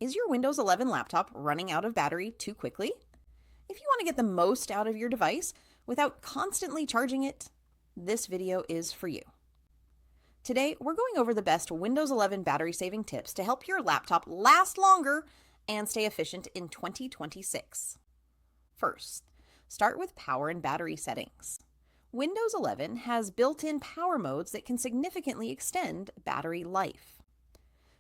Is your Windows 11 laptop running out of battery too quickly? If you want to get the most out of your device without constantly charging it, this video is for you. Today, we're going over the best Windows 11 battery saving tips to help your laptop last longer and stay efficient in 2026. First, start with power and battery settings. Windows 11 has built-in power modes that can significantly extend battery life.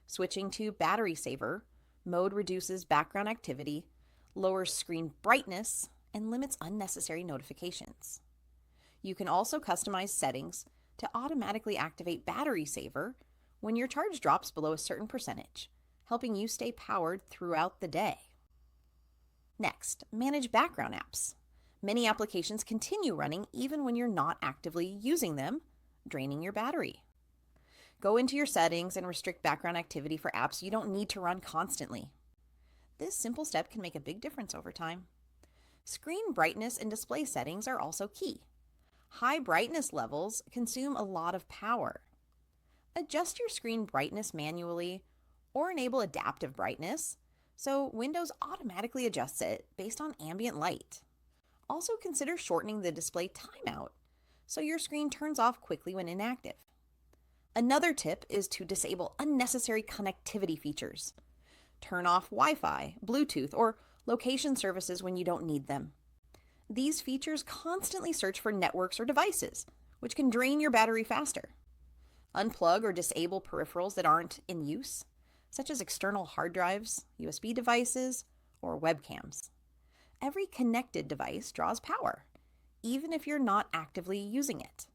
Switching to Battery Saver mode reduces background activity, lowers screen brightness, and limits unnecessary notifications. You can also customize settings to automatically activate Battery Saver when your charge drops below a certain percentage, helping you stay powered throughout the day. Next, manage background apps. Many applications continue running even when you're not actively using them, draining your battery. Go into your settings and restrict background activity for apps you don't need to run constantly. This simple step can make a big difference over time. Screen brightness and display settings are also key. High brightness levels consume a lot of power. Adjust your screen brightness manually or enable adaptive brightness so Windows automatically adjusts it based on ambient light. Also consider shortening the display timeout so your screen turns off quickly when inactive. Another tip is to disable unnecessary connectivity features. Turn off Wi-Fi, Bluetooth, or location services when you don't need them. These features constantly search for networks or devices, which can drain your battery faster. Unplug or disable peripherals that aren't in use, such as external hard drives, USB devices, or webcams. Every connected device draws power, even if you're not actively using it.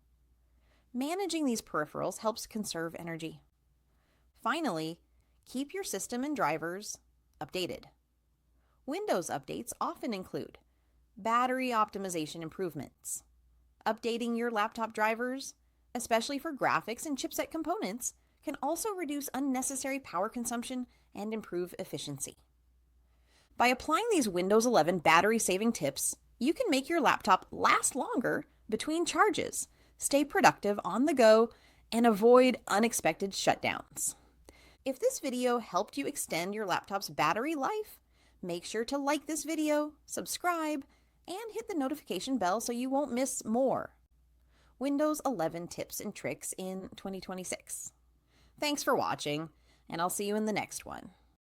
Managing these peripherals helps conserve energy. Finally, keep your system and drivers updated. Windows updates often include battery optimization improvements. Updating your laptop drivers, especially for graphics and chipset components, can also reduce unnecessary power consumption and improve efficiency. By applying these Windows 11 battery-saving tips, you can make your laptop last longer between charges, stay productive on the go, and avoid unexpected shutdowns. If this video helped you extend your laptop's battery life, make sure to like this video, subscribe, and hit the notification bell so you won't miss more Windows 11 tips and tricks in 2026. Thanks for watching, and I'll see you in the next one.